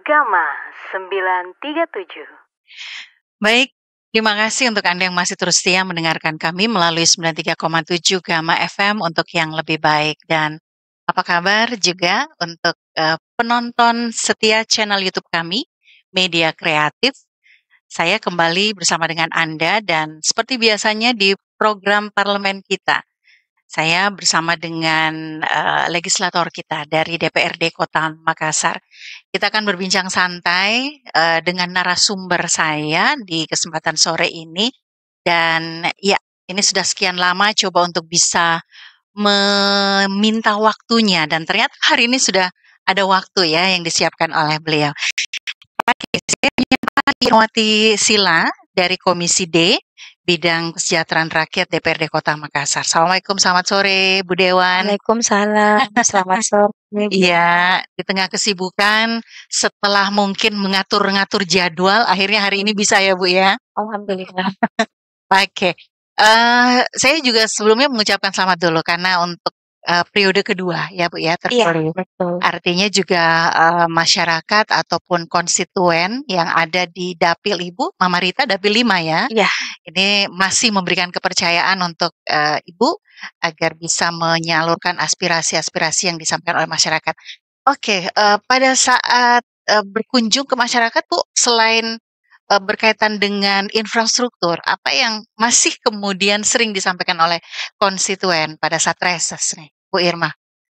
Gama 937. Baik, terima kasih untuk Anda yang masih terus setia mendengarkan kami melalui 93,7 Gama FM untuk yang lebih baik. Dan apa kabar juga untuk penonton setia channel YouTube kami, Media Kreatif. Saya kembali bersama dengan Anda dan seperti biasanya di program parlemen kita, saya bersama dengan legislator kita dari DPRD Kota Makassar. Kita akan berbincang santai dengan narasumber saya di kesempatan sore ini. Dan ya, ini sudah sekian lama coba untuk bisa meminta waktunya. Dan ternyata hari ini sudah ada waktu ya yang disiapkan oleh beliau. Saya Pak Irwati Sila dari Komisi D, Bidang Kesejahteraan Rakyat DPRD Kota Makassar. Assalamualaikum, selamat sore Bu Dewan. Waalaikumsalam, selamat sore. Iya, di tengah kesibukan, setelah mungkin mengatur-ngatur jadwal, akhirnya hari ini bisa ya Bu ya? Alhamdulillah. Oke, saya juga sebelumnya mengucapkan selamat dulu karena untuk periode kedua ya Bu ya Iya, terpilih. betul. Artinya juga masyarakat ataupun konstituen yang ada di Dapil Ibu, Mama Rita Dapil 5 ya. Iya. Ini masih memberikan kepercayaan untuk Ibu agar bisa menyalurkan aspirasi-aspirasi yang disampaikan oleh masyarakat. Oke, pada saat berkunjung ke masyarakat Bu, selain berkaitan dengan infrastruktur, apa yang masih kemudian sering disampaikan oleh konstituen pada saat reses nih, Bu Irma?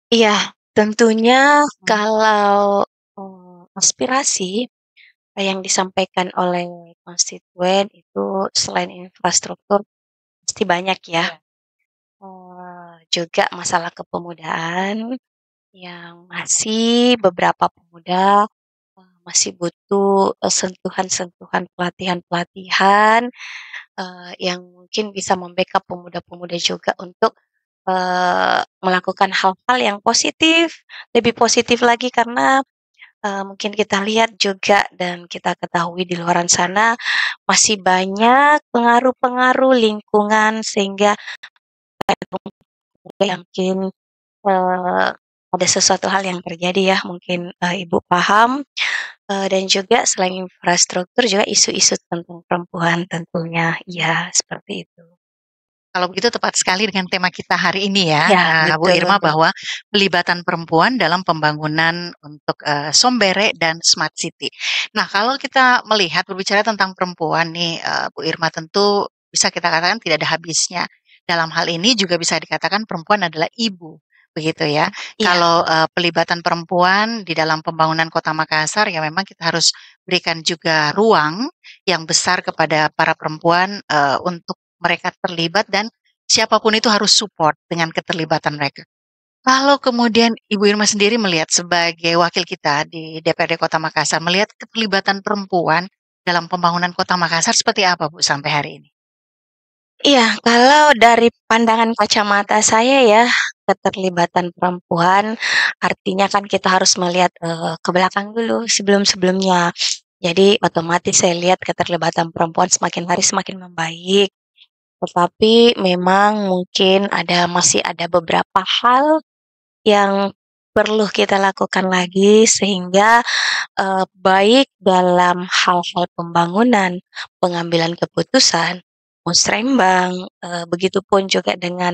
Iya, tentunya kalau aspirasi yang disampaikan oleh konstituen itu selain infrastruktur pasti banyak ya. Juga masalah kepemudaan yang masih beberapa pemuda masih butuh sentuhan-sentuhan pelatihan-pelatihan yang mungkin bisa membackup pemuda-pemuda juga untuk melakukan hal-hal yang positif, lebih positif lagi karena mungkin kita lihat juga dan kita ketahui di luaran sana masih banyak pengaruh-pengaruh lingkungan sehingga mungkin ada sesuatu hal yang terjadi ya mungkin Ibu paham. Dan juga selain infrastruktur juga isu-isu tentang perempuan tentunya, ya seperti itu. Kalau begitu tepat sekali dengan tema kita hari ini ya, Ya, Bu betul. Irma, bahwa pelibatan perempuan dalam pembangunan untuk Sombere dan Smart City. Nah, kalau kita melihat berbicara tentang perempuan nih, Bu Irma, tentu bisa kita katakan tidak ada habisnya. Dalam hal ini juga bisa dikatakan perempuan adalah ibu, begitu ya. Iya. Kalau pelibatan perempuan di dalam pembangunan Kota Makassar, ya memang kita harus berikan juga ruang yang besar kepada para perempuan untuk mereka terlibat dan siapapun itu harus support dengan keterlibatan mereka. Kalau kemudian Ibu Irma sendiri melihat sebagai wakil kita di DPRD Kota Makassar, melihat keterlibatan perempuan dalam pembangunan Kota Makassar seperti apa Bu sampai hari ini? Iya, kalau dari pandangan kacamata saya ya, keterlibatan perempuan artinya kan kita harus melihat ke belakang dulu sebelum-sebelumnya. Jadi otomatis saya lihat keterlibatan perempuan semakin hari semakin membaik. Tetapi memang mungkin masih ada beberapa hal yang perlu kita lakukan lagi sehingga baik dalam hal-hal pembangunan, pengambilan keputusan, musrembang, begitupun juga dengan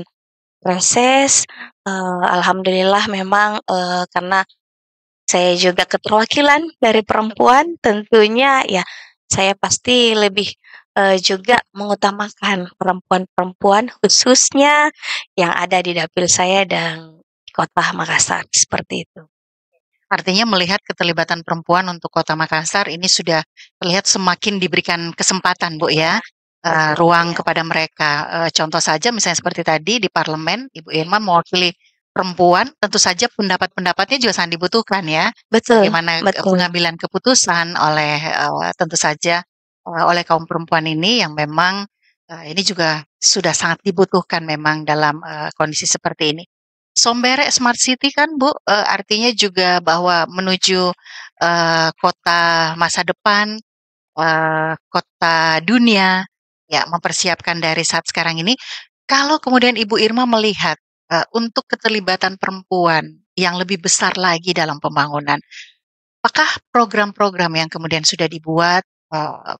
reses. Alhamdulillah memang karena saya juga keterwakilan dari perempuan, tentunya ya saya pasti lebih juga mengutamakan perempuan-perempuan khususnya yang ada di dapil saya dan di Kota Makassar, seperti itu. Artinya melihat keterlibatan perempuan untuk Kota Makassar ini sudah terlihat semakin diberikan kesempatan Bu ya, ruang kepada mereka. Contoh saja misalnya seperti tadi di parlemen, Ibu Irma mewakili perempuan, tentu saja pendapat-pendapatnya juga sangat dibutuhkan ya. Betul, Bagaimana betul. pengambilan keputusan oleh tentu saja oleh kaum perempuan ini yang memang ini juga sudah sangat dibutuhkan memang dalam kondisi seperti ini. Sombere Smart City kan Bu, artinya juga bahwa menuju kota masa depan, kota dunia, ya mempersiapkan dari saat sekarang ini. Kalau kemudian Ibu Irma melihat untuk keterlibatan perempuan yang lebih besar lagi dalam pembangunan, apakah program-program yang kemudian sudah dibuat,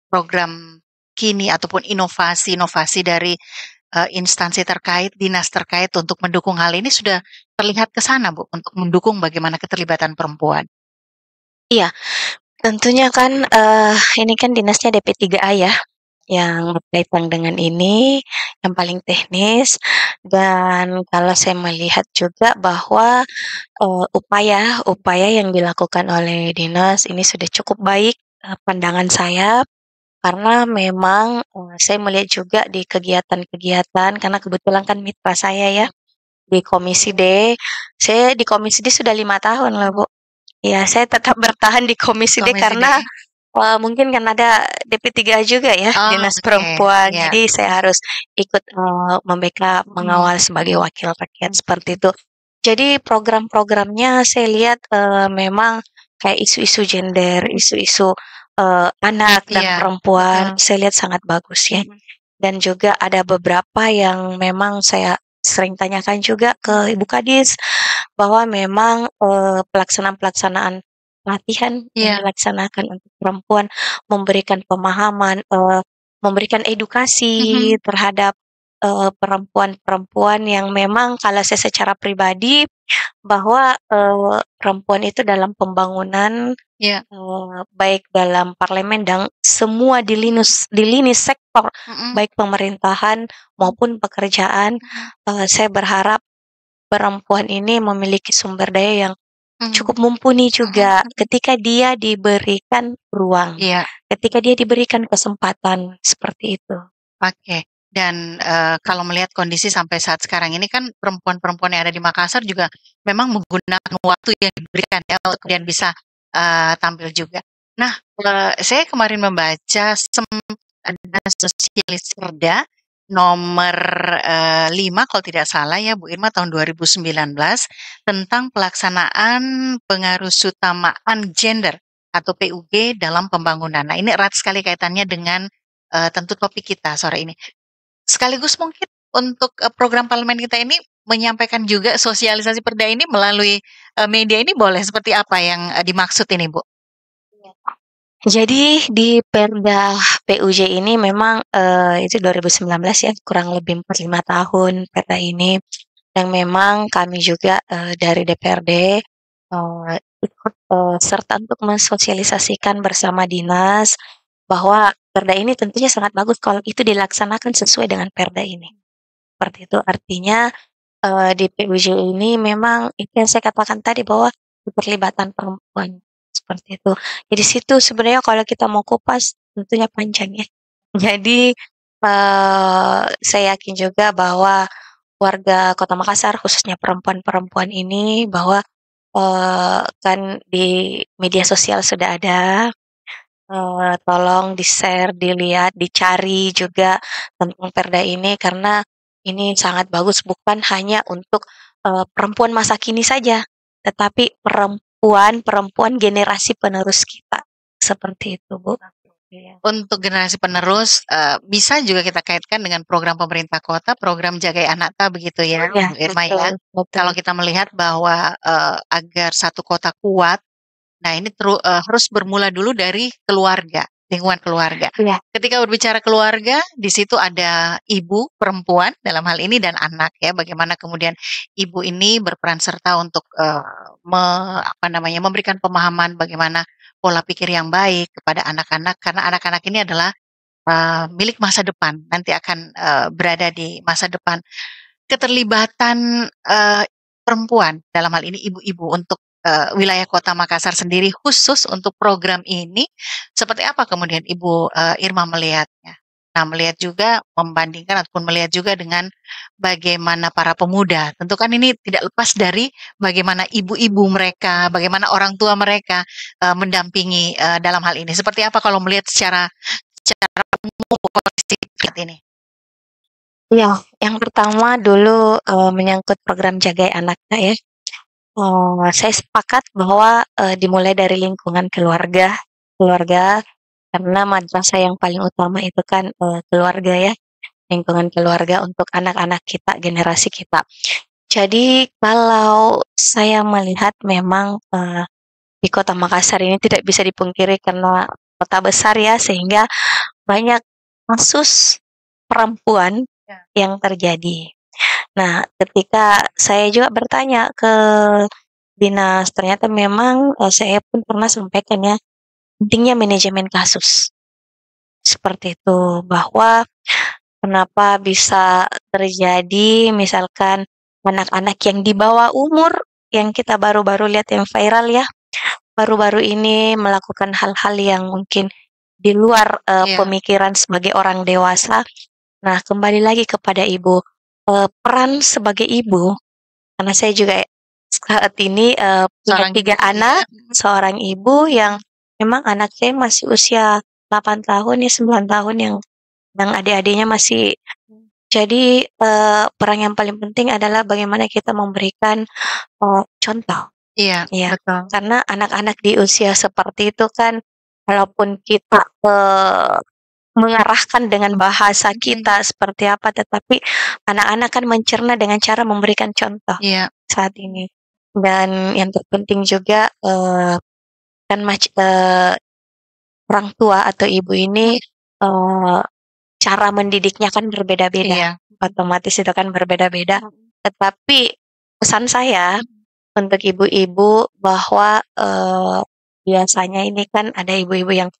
program kini ataupun inovasi-inovasi dari, instansi terkait, dinas terkait untuk mendukung hal ini sudah terlihat ke sana, Bu, untuk mendukung bagaimana keterlibatan perempuan? Iya, tentunya kan, ini kan dinasnya DP3A ya, yang berkaitan dengan ini, yang paling teknis, dan kalau saya melihat juga bahwa, upaya yang dilakukan oleh dinas ini sudah cukup baik, pandangan saya, karena memang, saya melihat juga di kegiatan-kegiatan karena kebetulan kan mitra saya ya, di Komisi D, saya di Komisi D sudah 5 tahun loh, Bu. Iya, saya tetap bertahan di Komisi D Komisi D. karena, mungkin kan ada DP3A juga ya, Oh, Dinas oke, Perempuan. iya. Jadi saya harus ikut, membackup, mengawal sebagai wakil rakyat, seperti itu. Jadi program-programnya saya lihat, memang kayak isu-isu gender, isu-isu, anak dan Iya, perempuan, betul. saya lihat sangat bagus ya. Dan juga ada beberapa yang memang saya sering tanyakan juga ke Ibu Kadis, bahwa memang, pelaksanaan-pelaksanaan pelatihan yang Iya. dilaksanakan untuk perempuan, memberikan pemahaman, memberikan edukasi terhadap, perempuan-perempuan yang memang kalau saya secara pribadi, bahwa, perempuan itu dalam pembangunan, Iya. baik dalam parlemen dan semua di lini sektor, baik pemerintahan maupun pekerjaan, saya berharap perempuan ini memiliki sumber daya yang cukup mumpuni juga ketika dia diberikan ruang, Iya. ketika dia diberikan kesempatan, seperti itu. Oke. Dan, kalau melihat kondisi sampai saat sekarang ini kan perempuan-perempuan yang ada di Makassar juga memang menggunakan waktu yang diberikan ya untuk kemudian bisa, tampil juga. Nah, saya kemarin membaca ada sosialis Perda nomor, 5 kalau tidak salah ya Bu Irma tahun 2019 tentang pelaksanaan pengharusutamaan gender atau PUG dalam pembangunan. Nah, ini erat sekali kaitannya dengan, tentu topik kita sore ini. Sekaligus mungkin untuk, program parlemen kita ini menyampaikan juga sosialisasi perda ini melalui, media ini boleh seperti apa yang, dimaksud ini, Bu? Jadi di Perda PUJ ini memang, itu 2019 ya, kurang lebih 5 tahun Perda ini, yang memang kami juga, dari DPRD, ikut, serta untuk mensosialisasikan bersama dinas, bahwa Perda ini tentunya sangat bagus kalau itu dilaksanakan sesuai dengan Perda ini. Seperti itu, artinya, di PUJ ini memang itu yang saya katakan tadi bahwa keterlibatan perempuan, seperti itu. Jadi situ sebenarnya kalau kita mau kupas tentunya panjang ya. Jadi, saya yakin juga bahwa warga Kota Makassar khususnya perempuan-perempuan ini bahwa, kan di media sosial sudah ada, tolong di-share, dilihat, dicari juga tentang Perda ini karena ini sangat bagus bukan hanya untuk, perempuan masa kini saja, tetapi perempuan-perempuan generasi penerus kita, seperti itu, Bu. Iya. Untuk generasi penerus, bisa juga kita kaitkan dengan program pemerintah kota, program Jagai Anak-Ta begitu ya, Iya, Bu Irma betul ya? betul. Kalau kita melihat bahwa, agar satu kota kuat, nah ini harus bermula dulu dari keluarga, lingkungan keluarga. Iya. Ketika berbicara keluarga, di situ ada ibu perempuan dalam hal ini dan anak ya, bagaimana kemudian ibu ini berperan serta untuk, memberikan pemahaman bagaimana pola pikir yang baik kepada anak-anak, karena anak-anak ini adalah, milik masa depan, nanti akan, berada di masa depan. Keterlibatan, perempuan, dalam hal ini ibu-ibu untuk, wilayah Kota Makassar sendiri khusus untuk program ini, seperti apa kemudian Ibu, Irma melihatnya? Nah, melihat juga membandingkan ataupun melihat juga dengan bagaimana para pemuda, tentu kan ini tidak lepas dari bagaimana ibu-ibu mereka, bagaimana orang tua mereka, mendampingi, dalam hal ini. Seperti apa kalau melihat secara umum kondisi saat ini? Iya, yang pertama dulu, menyangkut program Jagai Anak-Ta ya, saya sepakat bahwa, dimulai dari lingkungan keluarga keluarga, karena madrasah yang paling utama itu kan, keluarga ya, lingkungan keluarga untuk anak-anak kita, generasi kita. Jadi kalau saya melihat memang, di Kota Makassar ini tidak bisa dipungkiri karena kota besar ya, sehingga banyak kasus perempuan Ya. yang terjadi. Nah, ketika saya juga bertanya ke dinas, ternyata memang saya pun pernah sampaikan ya, pentingnya manajemen kasus. Seperti itu, bahwa kenapa bisa terjadi misalkan anak-anak yang di bawah umur, yang kita baru-baru lihat yang viral ya, baru-baru ini melakukan hal-hal yang mungkin di luar Iya. pemikiran sebagai orang dewasa. Nah, kembali lagi kepada ibu, peran sebagai ibu, karena saya juga saat ini punya Seorang 3 ibu, anak, iya. seorang ibu yang memang anak saya masih usia 8 tahun ya, 9 tahun yang adik-adiknya masih. Jadi, peran yang paling penting adalah bagaimana kita memberikan, contoh. Iya, Ya, betul. karena anak-anak di usia seperti itu kan, walaupun kita, mengarahkan dengan bahasa kita seperti apa, tetapi anak-anak kan mencerna dengan cara memberikan contoh Iya. saat ini. Dan yang terpenting juga, kan orang tua atau ibu ini, cara mendidiknya kan berbeda-beda, Iya. otomatis itu kan berbeda-beda. Tetapi pesan saya untuk ibu-ibu bahwa, biasanya ini kan ada ibu-ibu yang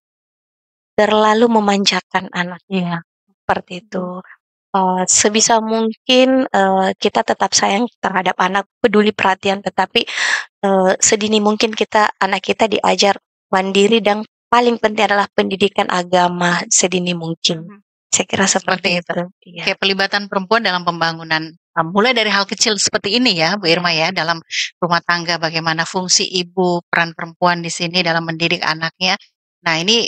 terlalu memanjakan anaknya, seperti itu. Sebisa mungkin, kita tetap sayang terhadap anak, peduli perhatian, tetapi, sedini mungkin anak kita diajar mandiri dan paling penting adalah pendidikan agama sedini mungkin. Saya kira seperti itu. Iya. Kayak pelibatan perempuan dalam pembangunan, mulai dari hal kecil seperti ini ya, Bu Irma ya, dalam rumah tangga bagaimana fungsi ibu, peran perempuan di sini dalam mendidik anaknya. Nah ini,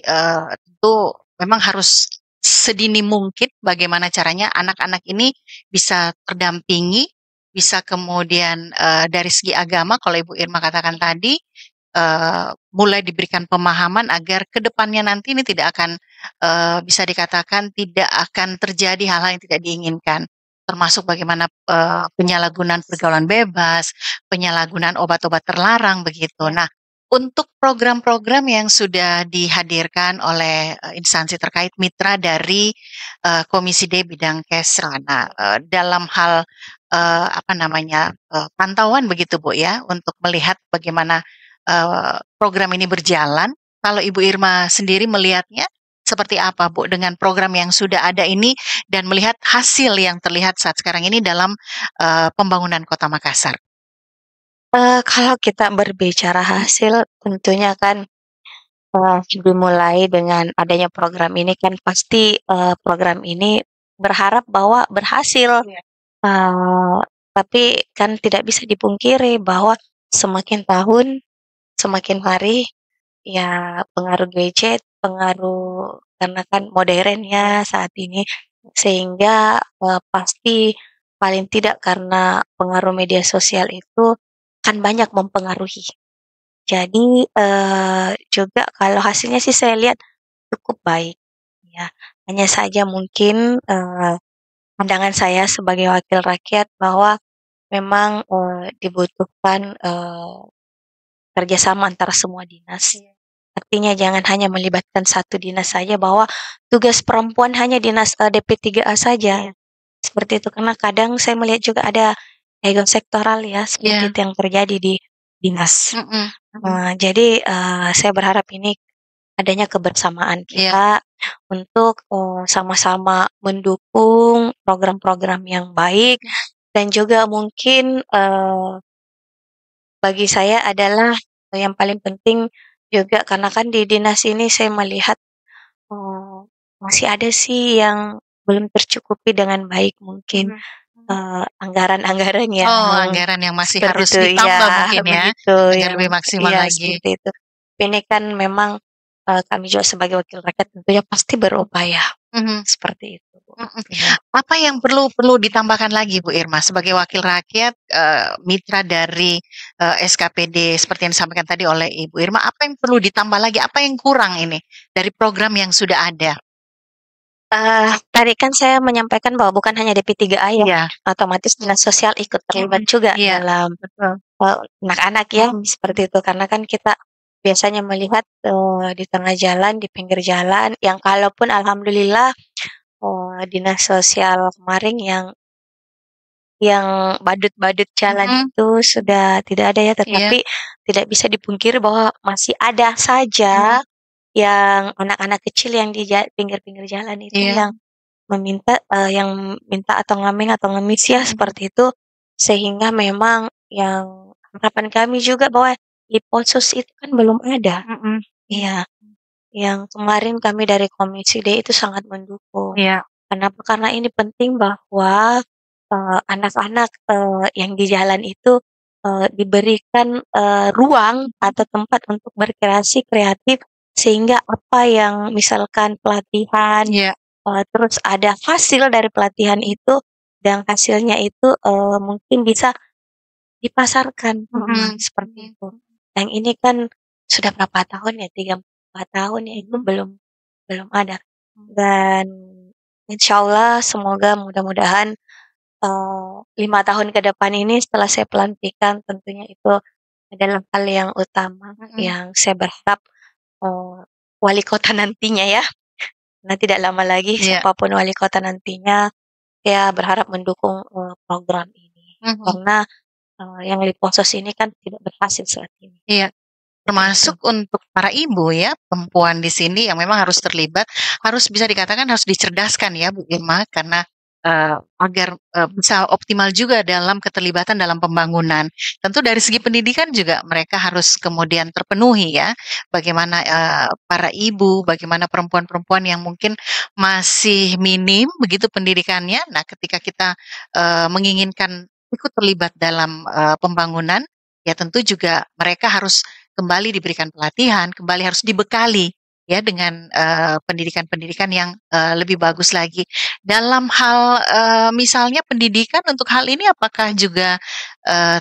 tentu memang harus sedini mungkin bagaimana caranya anak-anak ini bisa terdampingi, bisa kemudian, dari segi agama kalau Ibu Irma katakan tadi, mulai diberikan pemahaman agar ke depannya nanti ini tidak akan, bisa dikatakan tidak akan terjadi hal-hal yang tidak diinginkan. Termasuk bagaimana, penyalahgunaan pergaulan bebas, penyalahgunaan obat-obat terlarang begitu. Nah, untuk program-program yang sudah dihadirkan oleh, instansi terkait mitra dari, Komisi D bidang Kesra. Nah, dalam hal, apa namanya, pantauan begitu Bu ya, untuk melihat bagaimana program ini berjalan, kalau Ibu Irma sendiri melihatnya seperti apa Bu dengan program yang sudah ada ini dan melihat hasil yang terlihat saat sekarang ini dalam, pembangunan Kota Makassar? Kalau kita berbicara hasil, tentunya kan, dimulai dengan adanya program ini kan pasti, program ini berharap bahwa berhasil. Iya. Tapi kan tidak bisa dipungkiri bahwa semakin tahun, semakin hari, ya pengaruh gadget, pengaruh karena kan modern ya saat ini, sehingga, pasti paling tidak karena pengaruh media sosial itu kan banyak mempengaruhi. Jadi, juga kalau hasilnya sih saya lihat cukup baik, ya. Hanya saja mungkin, pandangan saya sebagai wakil rakyat bahwa memang, dibutuhkan, kerjasama antara semua dinas. Artinya jangan hanya melibatkan satu dinas saja bahwa tugas perempuan hanya dinas, DP3A saja, seperti itu. Karena kadang saya melihat juga ada ego sektoral ya, seperti itu yang terjadi di dinas. Jadi, saya berharap ini adanya kebersamaan kita untuk, sama-sama mendukung program-program yang baik dan juga mungkin, bagi saya adalah yang paling penting juga karena kan di dinas ini saya melihat, masih ada sih yang belum tercukupi dengan baik mungkin, anggaran-anggaran yang Anggaran yang masih seperti harus itu, ditambah iya, mungkin ya, begitu agar yang lebih maksimal iya, lagi. seperti itu. Ini kan memang, kami juga sebagai wakil rakyat tentunya pasti berupaya, seperti itu. Iya. Apa yang perlu ditambahkan lagi Bu Irma sebagai wakil rakyat, mitra dari, SKPD seperti yang disampaikan tadi oleh Ibu Irma, apa yang perlu ditambah lagi? Apa yang kurang ini dari program yang sudah ada? Tadi kan saya menyampaikan bahwa bukan hanya DP3A ya, Iya. otomatis dinas sosial ikut terlibat juga Iya, dalam, betul. anak-anak ya, seperti itu. Karena kan kita biasanya melihat, di tengah jalan, di pinggir jalan, yang kalaupun alhamdulillah, dinas sosial kemarin yang badut-badut jalan Mhm, itu sudah tidak ada ya, iya, tetapi tidak bisa dipungkiri bahwa masih ada mhm, saja yang anak-anak kecil yang di pinggir-pinggir jalan itu iya, yang yang minta atau ngamen atau ngemis ya mhm, seperti itu. Sehingga memang yang harapan kami juga bahwa Liponsos itu kan belum ada. mhm, Iya, yang kemarin kami dari Komisi D itu sangat mendukung. iya, Kenapa? Karena ini penting bahwa, anak-anak, yang di jalan itu, diberikan, ruang atau tempat untuk berkreasi kreatif sehingga apa yang misalkan pelatihan, iya, terus ada hasil dari pelatihan itu dan hasilnya itu, mungkin bisa dipasarkan, mhm, seperti itu. Yang ini kan sudah berapa tahun ya, 3, 4 tahun ya, itu mhm, belum ada. Dan insyaallah semoga mudah-mudahan, 5 tahun ke depan ini setelah saya pelantikan tentunya itu adalah hal yang utama mhm, yang saya berharap, wali kota nantinya ya, karena tidak lama lagi iya, siapapun wali kota nantinya, saya berharap mendukung, program ini. mhm, Karena, yang Liponsos ini kan tidak berhasil saat ini, iya. gitu. Termasuk untuk para ibu ya, perempuan di sini yang memang harus terlibat, harus bisa dikatakan harus dicerdaskan ya Bu Irma, karena, agar, bisa optimal juga dalam keterlibatan dalam pembangunan. Tentu dari segi pendidikan juga mereka harus kemudian terpenuhi ya, bagaimana, para ibu, bagaimana perempuan-perempuan yang mungkin masih minim begitu pendidikannya. Nah ketika kita, menginginkan ikut terlibat dalam, pembangunan, ya tentu juga mereka harus kembali diberikan pelatihan, kembali harus dibekali ya dengan, pendidikan-pendidikan yang, lebih bagus lagi. Dalam hal, misalnya pendidikan untuk hal ini apakah juga,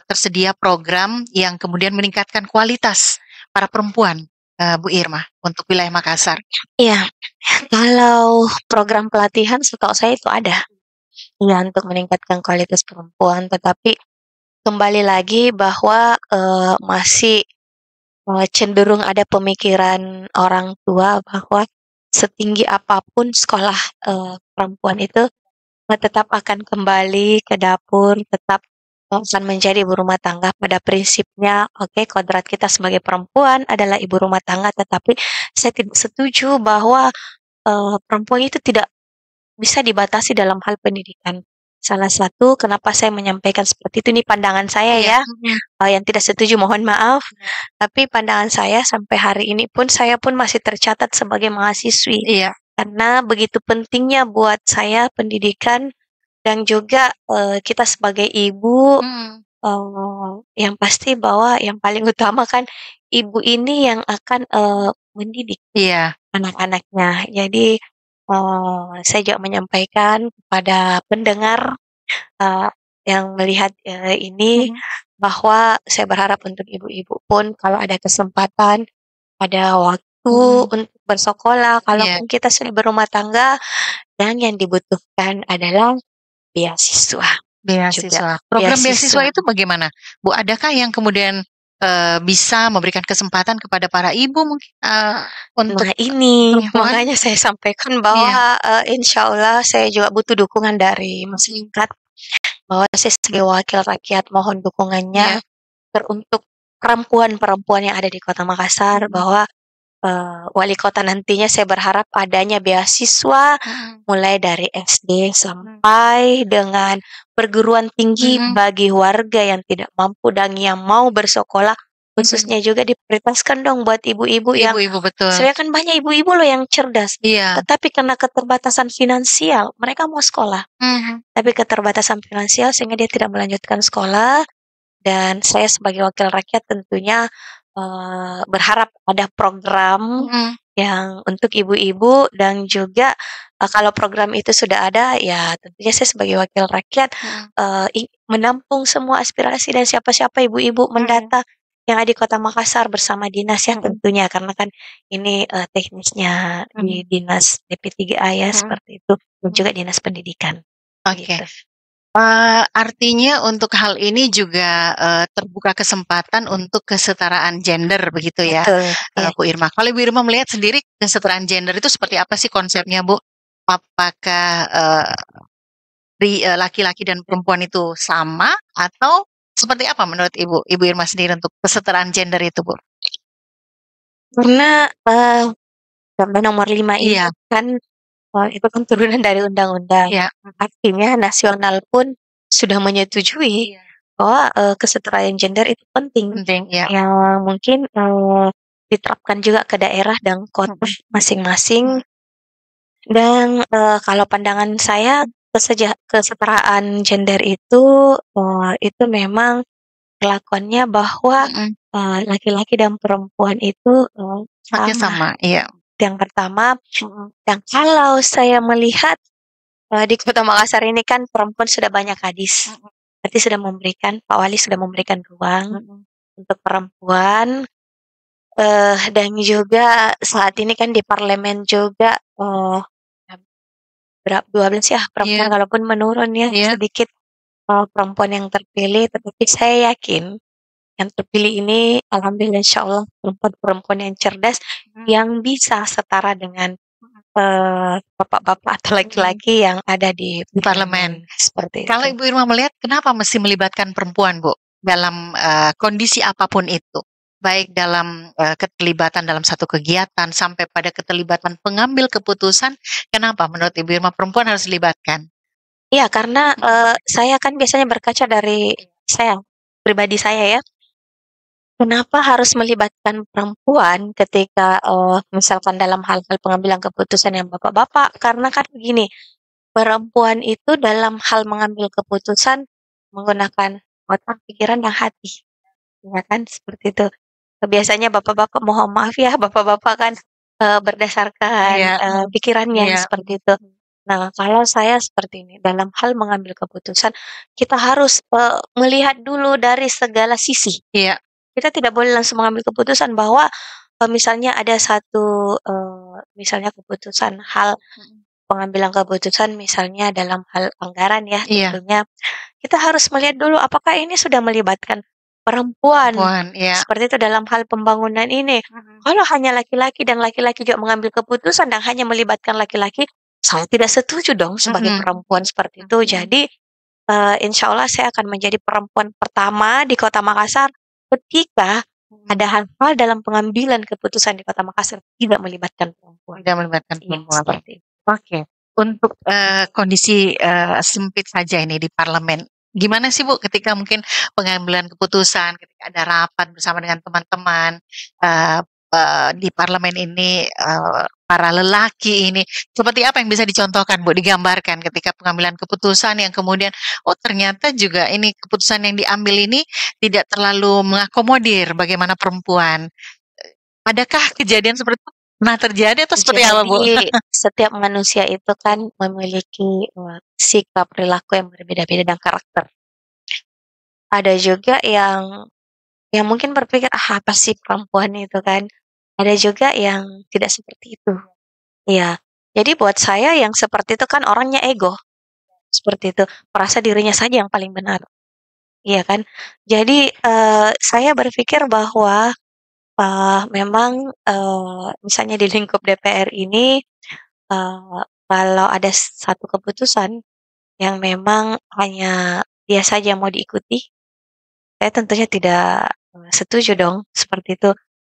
tersedia program yang kemudian meningkatkan kualitas para perempuan, Bu Irma, untuk wilayah Makassar? Iya, kalau program pelatihan setahu saya itu ada, iya untuk meningkatkan kualitas perempuan, tetapi kembali lagi bahwa, masih, cenderung ada pemikiran orang tua bahwa setinggi apapun sekolah, perempuan itu, tetap akan kembali ke dapur, tetap akan menjadi ibu rumah tangga. Pada prinsipnya, oke, kodrat kita sebagai perempuan adalah ibu rumah tangga, tetapi saya tidak setuju bahwa, perempuan itu tidak bisa dibatasi dalam hal pendidikan. Salah satu kenapa saya menyampaikan seperti itu, ini pandangan saya Iya, ya, mhm, yang tidak setuju mohon maaf, tapi pandangan saya sampai hari ini pun saya pun masih tercatat sebagai mahasiswi. iya, Karena begitu pentingnya buat saya pendidikan dan juga, kita sebagai ibu, mhm, yang pasti bahwa yang paling utama kan ibu ini yang akan, mendidik iya, anak-anaknya. Jadi, saya juga menyampaikan kepada pendengar, eee, yang melihat, ini mhm, bahwa saya berharap untuk ibu-ibu pun kalau ada kesempatan, ada waktu mhm, untuk bersekolah, iya. kalaupun kita sudah berumah tangga dan yang dibutuhkan adalah beasiswa juga, Beasiswa. Program beasiswa beasiswa. itu bagaimana, Bu? Adakah yang kemudian, bisa memberikan kesempatan kepada para ibu mungkin, untuk Nah ini, perempuan? makanya saya sampaikan Iya, bahwa, insyaallah saya juga butuh dukungan dari masyarakat, bahwa saya sebagai wakil rakyat mohon iya, dukungannya teruntuk perempuan-perempuan yang ada di Kota Makassar mhm, bahwa, wali kota nantinya saya berharap adanya beasiswa mhm, mulai dari SD mmm, sampai dengan perguruan tinggi mhm, bagi warga yang tidak mampu dan yang mau bersekolah, mhm. khususnya juga diprioritaskan dong buat ibu-ibu yang Ibu-ibu betul. sebenarnya kan banyak ibu-ibu loh yang cerdas, Iya, tetapi karena keterbatasan finansial mereka mau sekolah, mhm, tapi keterbatasan finansial sehingga dia tidak melanjutkan sekolah dan saya sebagai wakil rakyat tentunya, berharap ada program mhm, yang untuk ibu-ibu dan juga, kalau program itu sudah ada, ya tentunya saya sebagai wakil rakyat, mhm, menampung semua aspirasi dan siapa-siapa ibu-ibu mhm, mendata yang ada di Kota Makassar bersama dinas ya mhm, tentunya, karena kan ini, teknisnya mhm, di dinas DP3A ya mhm, seperti itu, dan mhm. juga dinas pendidikan, Oke. gitu. Artinya untuk hal ini juga, terbuka kesempatan untuk kesetaraan gender begitu ya, Betul, iya. Bu Irma. Kalau Ibu Irma melihat sendiri kesetaraan gender itu seperti apa sih konsepnya, Bu? Apakah, laki-laki dan perempuan itu sama atau seperti apa menurut Ibu Irma sendiri untuk kesetaraan gender itu, Bu? Karena, Perda Nomor 5 ini Iya kan, itu kan turunan dari undang-undang. iya, Artinya nasional pun sudah menyetujui iya, bahwa, kesetaraan gender itu penting. penting, iya. Yang mungkin, diterapkan juga ke daerah dan kota masing-masing. Dan, kalau pandangan saya kesetaraan gender itu memang perlakuannya bahwa, Mhm, laki-laki dan perempuan itu, haknya sama. sama, iya. Yang pertama, yang kalau saya melihat, di Kota Makassar ini kan perempuan sudah banyak hadis. Berarti sudah memberikan Pak Wali sudah memberikan ruang untuk perempuan, dan juga saat ini kan di parlemen juga, 12 ya perempuan Iya kalaupun menurun ya iya, sedikit, perempuan yang terpilih, tetapi saya yakin yang terpilih ini alhamdulillah insyaallah perempuan-perempuan yang cerdas, yang bisa setara dengan, bapak-bapak atau laki-laki yang ada di di parlemen. seperti Kalau itu. Ibu Irma melihat kenapa mesti melibatkan perempuan, Bu, dalam, kondisi apapun itu? Baik dalam, keterlibatan dalam satu kegiatan sampai pada keterlibatan pengambil keputusan, kenapa menurut Ibu Irma perempuan harus dilibatkan? Iya karena, saya kan biasanya berkaca dari saya, pribadi saya ya. Kenapa harus melibatkan perempuan ketika, misalkan dalam hal-hal pengambilan keputusan yang bapak-bapak? Karena kan begini, perempuan itu dalam hal mengambil keputusan menggunakan otak, pikiran, dan hati, ya kan? Seperti itu. Biasanya bapak-bapak mohon maaf ya, bapak-bapak kan, berdasarkan, Iya pikirannya, iya seperti itu. Nah, kalau saya seperti ini, dalam hal mengambil keputusan, kita harus, melihat dulu dari segala sisi. iya, Kita tidak boleh langsung mengambil keputusan bahwa, misalnya ada satu, misalnya keputusan hal pengambilan keputusan misalnya dalam hal anggaran ya iya, tentunya, kita harus melihat dulu apakah ini sudah melibatkan perempuan, perempuan, iya, seperti itu dalam hal pembangunan ini. Kalau hanya laki-laki dan laki-laki juga mengambil keputusan dan hanya melibatkan laki-laki, saya tidak setuju dong sebagai mhm, perempuan seperti itu. Jadi, insya Allah saya akan menjadi perempuan pertama di Kota Makassar ketika ada hal-hal dalam pengambilan keputusan di Kota Makassar tidak melibatkan perempuan. tidak melibatkan Iya, perempuan. seperti itu. Oke, untuk, kondisi, sempit saja ini di parlemen, gimana sih Bu ketika mungkin pengambilan keputusan, ketika ada rapat bersama dengan teman-teman, eee di parlemen ini, para lelaki ini, seperti apa yang bisa dicontohkan Bu, digambarkan ketika pengambilan keputusan yang kemudian, oh ternyata juga ini keputusan yang diambil ini tidak terlalu mengakomodir bagaimana perempuan. Adakah kejadian seperti itu pernah terjadi atau seperti apa Bu? Jadi setiap manusia itu kan memiliki, sikap perilaku yang berbeda-beda dan karakter. Ada juga yang mungkin berpikir, "Ah, apa sih perempuan itu kan?" Ada juga yang tidak seperti itu. Iya. Jadi buat saya yang seperti itu kan orangnya ego, seperti itu. Merasa dirinya saja yang paling benar, iya kan? Jadi, saya berpikir bahwa, memang, misalnya di lingkup DPR ini, kalau ada satu keputusan yang memang hanya dia saja yang mau diikuti, saya tentunya tidak, setuju dong seperti itu.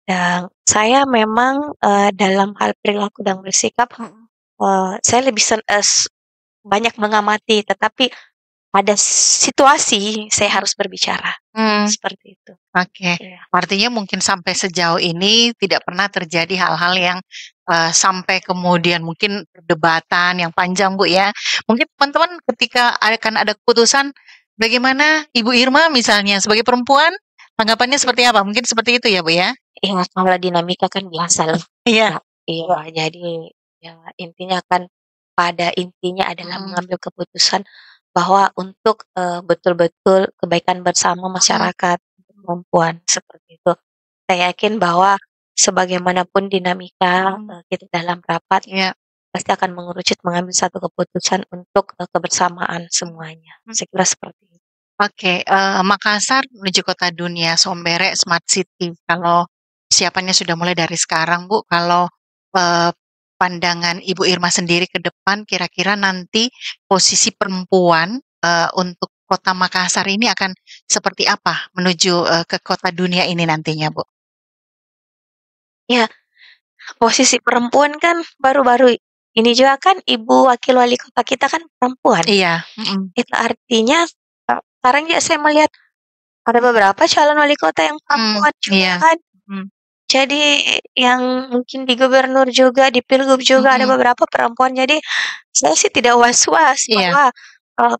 Dan saya memang, dalam hal perilaku dan bersikap, saya lebih banyak mengamati, tetapi pada situasi saya harus berbicara, Mmm. seperti itu. Oke, Iya. artinya mungkin sampai sejauh ini tidak pernah terjadi hal-hal yang, sampai kemudian mungkin perdebatan yang panjang, Bu, ya. Mungkin teman-teman ketika akan ada keputusan, bagaimana Ibu Irma misalnya sebagai perempuan, tanggapannya seperti apa? Mungkin seperti itu ya, Bu, ya? Iya, kalau dinamika kan biasalah, Iya, Kak. Iya, jadi ya intinya kan pada intinya adalah mhm, mengambil keputusan bahwa untuk, betul-betul kebaikan bersama mhm, masyarakat perempuan, seperti itu. Saya yakin bahwa sebagaimanapun dinamika, mhm, kita dalam rapat, iya, pasti akan mengerucut mengambil satu keputusan untuk, kebersamaan semuanya. Saya kira seperti itu. Oke, Makassar menuju kota dunia, Sombere smart city. Kalau persiapannya sudah mulai dari sekarang, Bu, kalau, pandangan Ibu Irma sendiri ke depan kira-kira nanti posisi perempuan, untuk kota Makassar ini akan seperti apa menuju, ke kota dunia ini nantinya, Bu? Ya, posisi perempuan kan baru-baru ini juga kan ibu wakil wali kota kita kan perempuan. Iya, Itu artinya, sekarang juga saya melihat ada beberapa calon wali kota yang perempuan juga iya, kan. mhm, Jadi yang mungkin di gubernur juga, di pilgub juga ada beberapa perempuan. Jadi saya sih tidak was-was Iya. bahwa,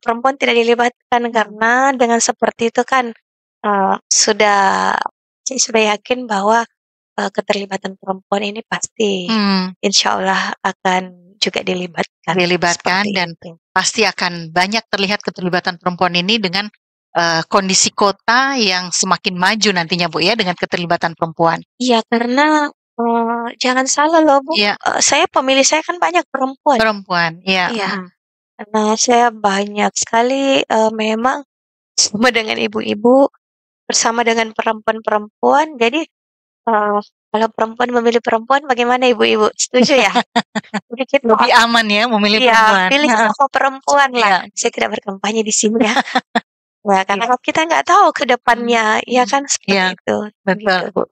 perempuan tidak dilibatkan karena dengan seperti itu kan, saya sudah yakin bahwa, keterlibatan perempuan ini pasti insya Allah akan juga dilibatkan. Dilibatkan Seperti dan itu. pasti akan banyak terlihat keterlibatan perempuan ini dengan, kondisi kota yang semakin maju nantinya, Bu, ya, dengan keterlibatan perempuan. Iya, karena, jangan salah loh Bu, Iya. pemilih saya kan banyak perempuan. Perempuan, iya, Iya. Karena saya banyak sekali, memang sama dengan ibu-ibu, bersama dengan perempuan-perempuan, jadi, kalau perempuan memilih perempuan bagaimana ibu-ibu, setuju ya? Jadi kita lebih aman ya memilih perempuan. pilih tokoh perempuan Iya. lah. Saya tidak berkampanye di sini ya. Nah, karena kita nggak tahu ke depannya, ya kan seperti Iya, itu. betul. Gitu, Bu.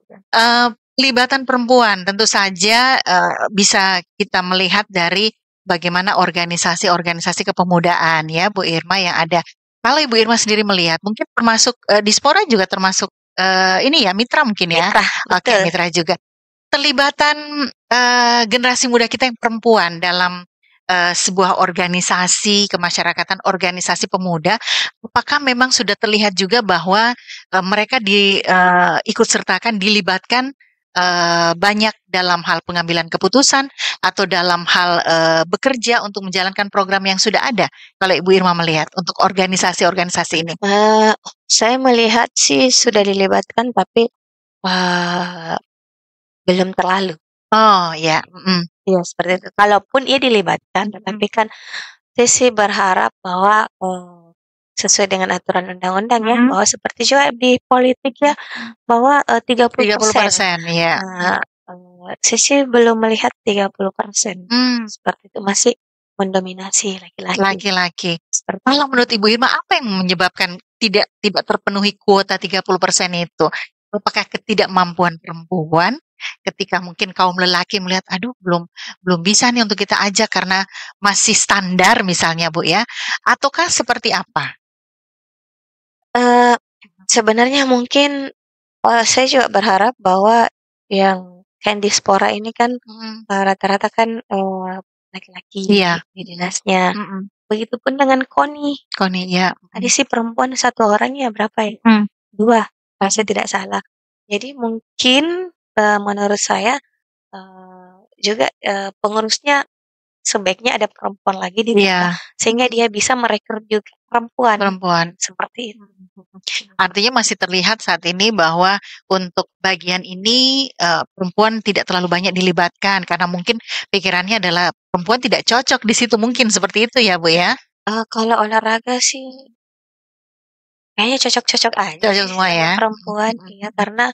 Pelibatan perempuan tentu saja, bisa kita melihat dari bagaimana organisasi-organisasi kepemudaan ya, Bu Irma, yang ada. Kalau Ibu Irma sendiri melihat, mungkin termasuk, Dispora juga termasuk, ini ya, mitra mungkin ya? Mitra, Oke, betul. mitra juga. Terlibatan, generasi muda kita yang perempuan dalam, sebuah organisasi kemasyarakatan, organisasi pemuda, apakah memang sudah terlihat juga bahwa, mereka ikut sertakan, dilibatkan, banyak dalam hal pengambilan keputusan atau dalam hal, bekerja untuk menjalankan program yang sudah ada, kalau Ibu Irma melihat untuk organisasi-organisasi ini? Saya melihat sih sudah dilibatkan tapi, belum terlalu. Oh, ya, Iya, seperti itu. Kalaupun ia dilibatkan, tetapi kan saya sih berharap bahwa, sesuai dengan aturan undang-undang ya, bahwa seperti juga di politik ya, bahwa, 30%. 30%, iya. Nah, saya sih belum melihat 30%. Seperti itu, masih mendominasi laki-laki. Laki-laki. Seperti Kalau menurut Ibu Irma, apa yang menyebabkan tidak terpenuhi kuota 30% itu? Apakah ketidakmampuan perempuan ketika mungkin kaum lelaki melihat, "Aduh, belum bisa nih untuk kita ajak karena masih standar," misalnya, Bu, ya? Ataukah seperti apa? Sebenarnya mungkin, saya juga berharap bahwa yang kayak Dispora ini kan, rata-rata kan, laki-laki Iya. di dinasnya. Begitupun dengan KONI. KONI, ya. Tadi sih perempuan satu orangnya berapa ya? 2, kalau saya tidak salah. Jadi mungkin, menurut saya, juga, pengurusnya sebaiknya ada perempuan lagi di Iya. sehingga dia bisa merekrut juga perempuan. Seperti itu. Artinya masih terlihat saat ini bahwa untuk bagian ini, perempuan tidak terlalu banyak dilibatkan karena mungkin pikirannya adalah perempuan tidak cocok di situ, mungkin seperti itu ya, Bu, ya? Kalau olahraga sih kayaknya cocok-cocok aja Cocok sih semua sama ya? perempuan, iya, karena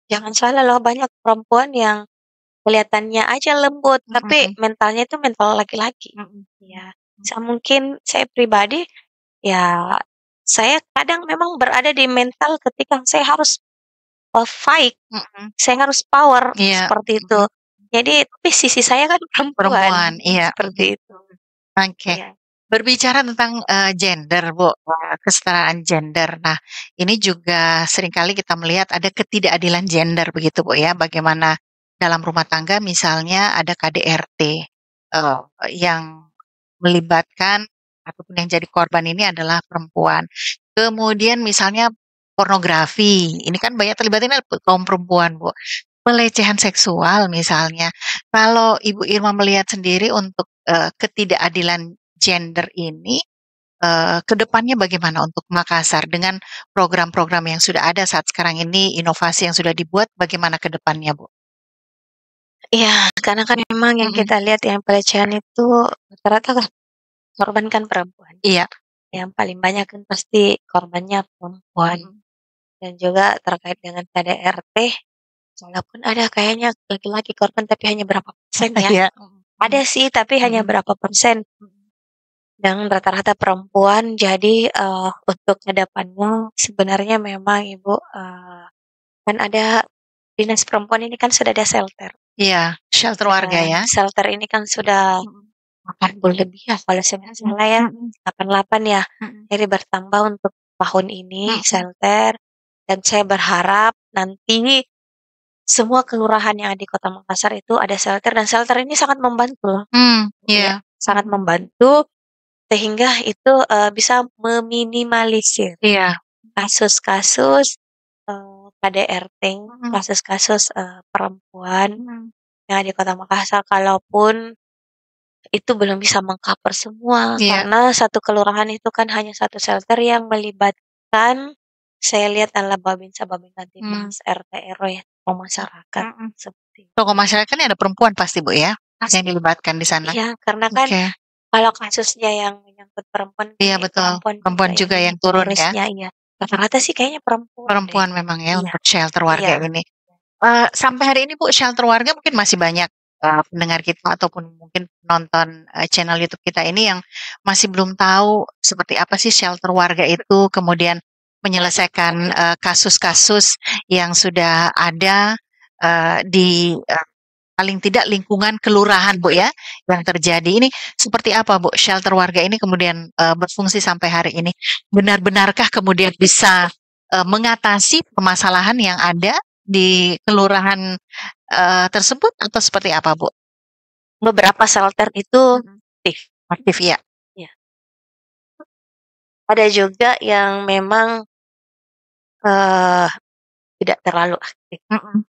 jangan salah loh banyak perempuan yang kelihatannya aja lembut, tapi mentalnya itu mental laki-laki. Ya, mungkin saya pribadi, ya saya kadang memang berada di mental ketika saya harus, fight, saya harus power, Iya. seperti itu. Jadi, tapi sisi saya kan perempuan, Iya. seperti itu. Oke. Iya. Berbicara tentang, gender, Bu, kesetaraan gender. Nah, ini juga seringkali kita melihat ada ketidakadilan gender begitu, Bu, ya. Bagaimana dalam rumah tangga misalnya ada KDRT, yang melibatkan ataupun yang jadi korban ini adalah perempuan. Kemudian misalnya pornografi, ini kan banyak terlibatnya kaum perempuan, Bu. Pelecehan seksual misalnya. Kalau Ibu Irma melihat sendiri untuk, ketidakadilan gender ini, ke depannya bagaimana untuk Makassar dengan program-program yang sudah ada saat sekarang ini, inovasi yang sudah dibuat, bagaimana ke depannya, Bu? Iya, karena kan memang yang Mhm. kita lihat yang pelecehan itu rata-rata korban kan perempuan. Iya. Yang paling banyak kan pasti korbannya perempuan. Mhm. Dan juga terkait dengan KDRT, walaupun ada kayaknya laki-laki korban tapi hanya berapa persen ya. Iya. Ada Mhm. sih tapi hanya Mhm. berapa persen. Mhm. Dan rata-rata perempuan. Jadi untuk kedepannya sebenarnya memang Ibu kan ada dinas perempuan ini kan sudah ada shelter. Iya, shelter warga Dan ya? shelter ini kan sudah Mhm. 8 bulan lebih ya kalau saya nggak salah ya, Mhm. 88 ya. Mhm. Jadi bertambah untuk tahun ini Mhm. shelter dan saya berharap nanti semua kelurahan yang ada di Kota Makassar itu ada shelter dan shelter ini sangat membantu. Ya, Iya. sangat Mhm. membantu sehingga itu bisa meminimalisir Iya. kasus-kasus KDRT, Mhm. kasus-kasus perempuan Mhm. yang ada di Kota Makassar. Kalaupun itu belum bisa meng-cover semua, Iya. karena satu kelurahan itu kan hanya satu shelter yang melibatkan, saya lihat adalah Babinsa-Babin Mmm. Kamtibmas, RT, RW, tokoh masyarakat, Mhm. seperti itu. Tokoh masyarakat ini ada perempuan pasti, Bu, ya? Yang dilibatkan di sana? Iya, karena kan Oke. kalau kasusnya yang menyangkut perempuan kan Iya ya betul, perempuan perempuan juga yang juga yang turun ya? mengurusnya, iya. Rata-rata sih kayaknya perempuan deh. Perempuan memang ya Iya untuk shelter warga iya. ini. Sampai hari ini, Bu, shelter warga mungkin masih banyak, pendengar kita ataupun mungkin penonton, channel YouTube kita ini yang masih belum tahu seperti apa sih shelter warga itu, kemudian menyelesaikan, kasus-kasus yang sudah ada, di, paling tidak lingkungan kelurahan, Bu, ya, yang terjadi. Ini seperti apa, Bu, shelter warga ini kemudian, berfungsi sampai hari ini? Benar-benarkah kemudian bisa, mengatasi permasalahan yang ada di kelurahan, tersebut atau seperti apa, Bu? Beberapa shelter itu Mhm. aktif. Aktif ya? Iya. Ada juga yang memang eee, tidak terlalu aktif. Mhm.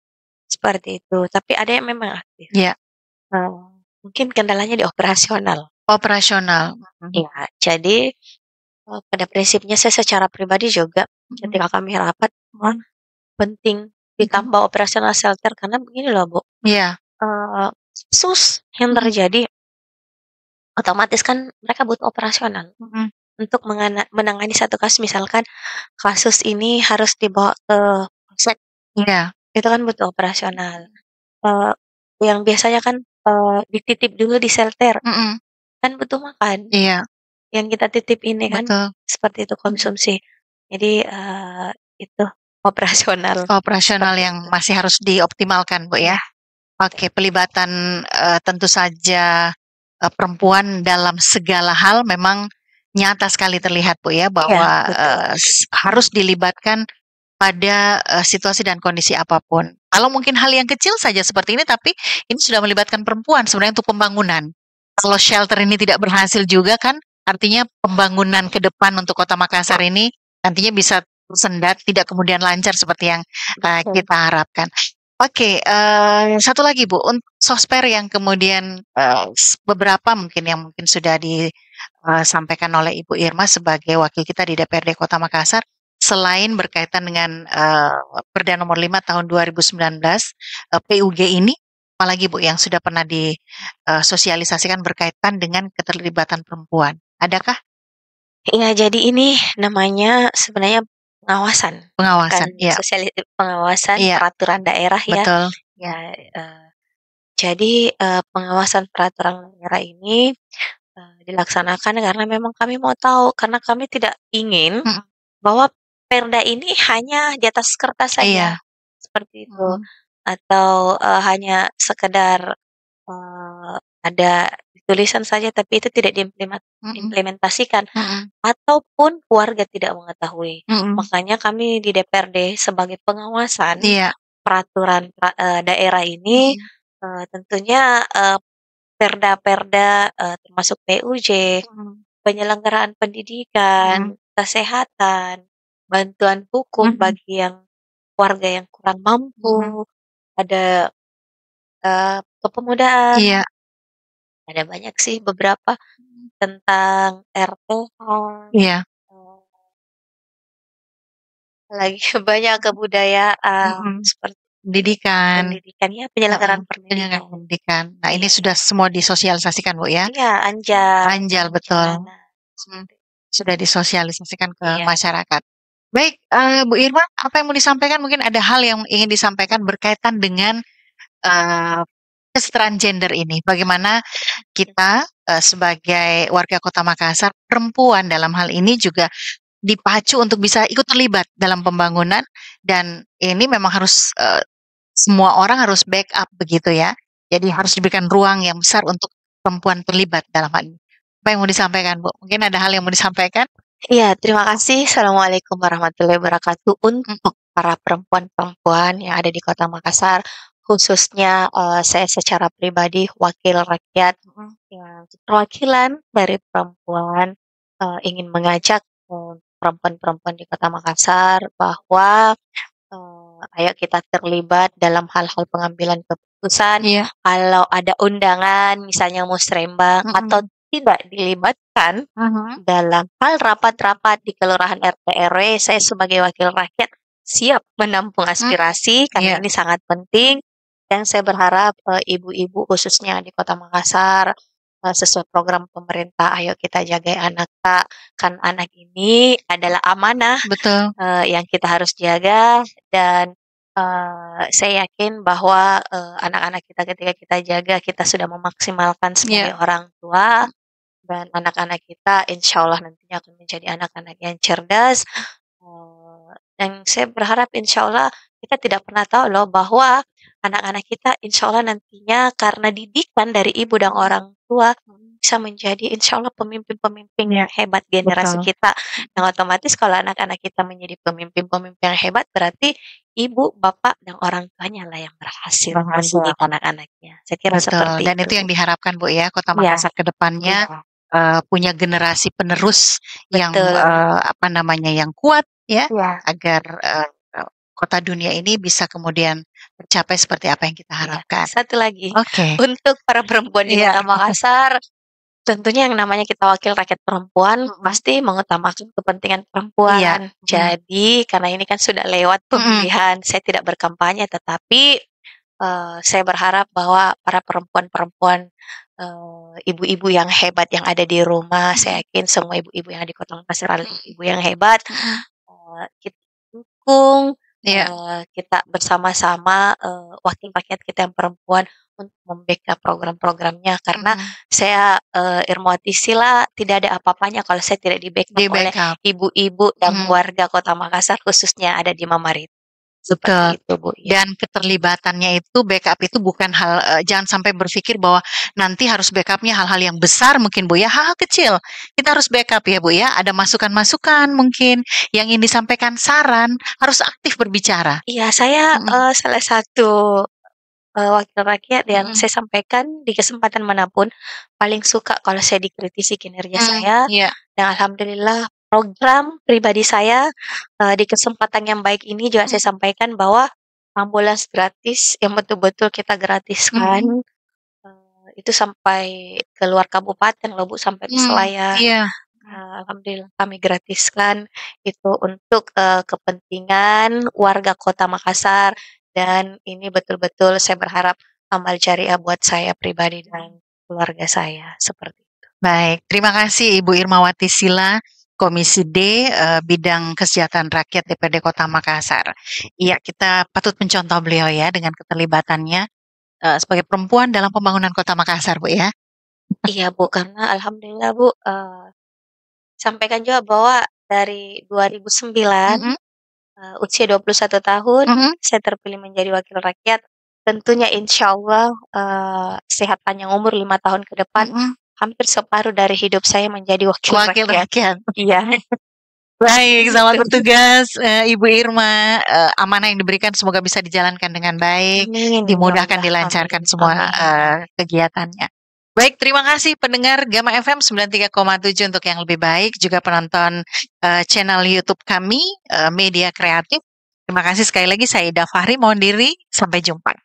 Seperti itu, tapi ada yang memang aktif. Iya. Eee, mungkin kendalanya di operasional. Operasional. Mhm. Iya, jadi pada prinsipnya saya secara pribadi juga Mhm. ketika kami rapat, wah Mhm. penting Mhm. ditambah operasional shelter karena begini loh Bu, Iya. eee, kasus yang Mhm. terjadi otomatis kan mereka butuh operasional Mhm. untuk menangani satu kasus misalkan kasus ini harus dibawa ke polsek, Iya. itu kan butuh operasional. Eee, yang biasanya kan dititip dulu di shelter, Mhm. kan butuh makan, Iya. yang kita titip ini kan, Betul. seperti itu Mhm. konsumsi. Jadi itu operasional, Operasional seperti yang itu. masih harus dioptimalkan, Bu, ya? Iya. Oke, pelibatan, tentu saja, perempuan dalam segala hal memang nyata sekali terlihat, Bu, ya, Iya, bahwa, betul. harus dilibatkan pada, situasi dan kondisi apapun. Kalau mungkin hal yang kecil saja seperti ini, tapi ini sudah melibatkan perempuan sebenarnya untuk pembangunan. Kalau shelter ini tidak berhasil juga kan, artinya pembangunan ke depan untuk Kota Makassar ini nantinya bisa tersendat, tidak kemudian lancar seperti yang, Betul. kita harapkan. Oke, satu lagi, Bu, untuk sosper yang kemudian, beberapa mungkin yang mungkin sudah sampaikan oleh Ibu Irma sebagai wakil kita di DPRD Kota Makassar, selain berkaitan dengan, Perda Nomor 5 Tahun 2019, PUG ini, apalagi, Bu, yang sudah pernah sosialisasikan berkaitan dengan keterlibatan perempuan, adakah? Iya, jadi ini namanya sebenarnya pengawasan, bukan Pengawasan? Iya. pengawasan Iya, peraturan daerah ya. betul. Ya, jadi pengawasan peraturan daerah ini dilaksanakan karena memang kami mau tahu, karena kami tidak ingin Mhm. bahwa perda ini hanya di atas kertas saja, Iya. seperti itu. Mhm. Atau hanya sekedar ada tulisan saja tapi itu tidak Mhm. implementasikan, Mhm. ataupun warga tidak mengetahui. Mhm. Makanya kami di DPRD sebagai pengawasan Iya. peraturan daerah ini, Mhm. tentunya perda-perda, termasuk PUJ, Mhm. penyelenggaraan Mhm. pendidikan, kesehatan, bantuan hukum Mhm. bagi yang warga yang kurang Mhm. mampu, ada kepemudaan, Iya. ada banyak sih beberapa tentang RPH, Iya. lagi banyak kebudayaan Mhm. seperti pendidikan, ya, penyelenggaraan penyelenggaraan pendidikan. pendidikan. Nah, ini Iya. sudah semua disosialisasikan, Bu, ya? Iya, Anjal. Anjal, betul. Jalanan. Sudah disosialisasikan ke Iya. masyarakat. Baik, Bu Irma, apa yang mau disampaikan? Mungkin ada hal yang ingin disampaikan berkaitan dengan kesetaraan gender ini. Bagaimana kita sebagai warga Kota Makassar, perempuan dalam hal ini juga dipacu untuk bisa ikut terlibat dalam pembangunan, dan ini memang harus semua orang harus backup begitu ya. Jadi harus diberikan ruang yang besar untuk perempuan terlibat dalam hal ini. Apa yang mau disampaikan, Bu? Mungkin ada hal yang mau disampaikan? Iya, terima kasih. Assalamualaikum warahmatullahi wabarakatuh. Untuk para perempuan-perempuan yang ada di Kota Makassar, khususnya saya secara pribadi wakil rakyat yang perwakilan dari perempuan, ingin mengajak perempuan-perempuan di Kota Makassar bahwa ayo kita terlibat dalam hal-hal pengambilan keputusan. Iya. Kalau ada undangan, misalnya musrembang atau tidak dilibatkan dalam hal rapat-rapat di kelurahan RT RW, saya sebagai wakil rakyat siap menampung aspirasi karena ini sangat penting. Dan saya berharap ibu-ibu khususnya di Kota Makassar sesuai program pemerintah, ayo kita jaga anak, Kak. Kan anak ini adalah amanah Betul. yang kita harus jaga, dan saya yakin bahwa anak-anak kita ketika kita jaga, kita sudah memaksimalkan sebagai orang tua, dan anak-anak kita insya Allah nantinya akan menjadi anak-anak yang cerdas. Dan saya berharap insya Allah kita tidak pernah tahu loh bahwa anak-anak kita insya Allah nantinya karena didikan dari ibu dan orang tua bisa menjadi insya Allah pemimpin-pemimpin yang hebat generasi kita. Yang otomatis kalau anak-anak kita menjadi pemimpin-pemimpin yang hebat, berarti ibu, bapak, dan orang tuanya lah yang berhasil mendidik anak-anaknya. Saya kira seperti Dan itu yang diharapkan, Bu, ya, Kota Makassar ke depannya punya generasi penerus yang yang kuat ya, agar kota dunia ini bisa kemudian tercapai seperti apa yang kita harapkan. Satu lagi, untuk para perempuan di Kota Makassar, tentunya yang namanya kita wakil rakyat perempuan pasti mengutamakan kepentingan perempuan. Jadi karena ini kan sudah lewat pemilihan, saya tidak berkampanye, tetapi saya berharap bahwa para perempuan-perempuan, ibu-ibu yang hebat yang ada di rumah, saya yakin semua ibu-ibu yang ada di Kota Makassar adalah ibu yang hebat. Kita dukung, kita bersama-sama wakil rakyat kita yang perempuan untuk membackup program-programnya, karena saya Irmawati Sila tidak ada apa-apanya kalau saya tidak di-backup oleh ibu-ibu dan warga Kota Makassar, khususnya ada di Mamarit. Betul. Itu, Bu. Dan keterlibatannya itu, backup itu bukan hal, jangan sampai berpikir bahwa nanti harus backupnya hal-hal yang besar mungkin, Bu, ya. Hal-hal kecil kita harus backup ya, Bu, ya. Ada masukan-masukan mungkin yang ingin disampaikan, saran, harus aktif berbicara. Iya, saya salah satu wakil rakyat yang saya sampaikan di kesempatan manapun, paling suka kalau saya dikritisi kinerja saya. Dan alhamdulillah program pribadi saya di kesempatan yang baik ini juga saya sampaikan bahwa ambulans gratis yang betul-betul kita gratiskan itu sampai ke luar kabupaten loh, Bu, sampai ke Selayar. Alhamdulillah kami gratiskan itu untuk kepentingan warga Kota Makassar, dan ini betul-betul saya berharap amal jariah buat saya pribadi dan keluarga saya, seperti itu. Baik, terima kasih Ibu Irmawati Sila, Komisi D Bidang Kesejahteraan Rakyat DPD Kota Makassar. Iya, kita patut mencontoh beliau ya dengan keterlibatannya sebagai perempuan dalam pembangunan Kota Makassar, Bu, ya. Iya, Bu, karena alhamdulillah, Bu, sampaikan juga bahwa dari 2009 usia 21 tahun saya terpilih menjadi wakil rakyat. Tentunya insya Allah sehat panjang umur 5 tahun ke depan, hampir separuh dari hidup saya menjadi wakil rakyat. Iya. Baik, selamat bertugas Ibu Irma. Amanah yang diberikan semoga bisa dijalankan dengan baik, dimudahkan, dilancarkan semua kegiatannya. Baik, terima kasih pendengar Gama FM 93,7 untuk yang lebih baik, juga penonton channel YouTube kami, Media Kreatif. Terima kasih sekali lagi, saya Ida Fahri, mohon diri, sampai jumpa.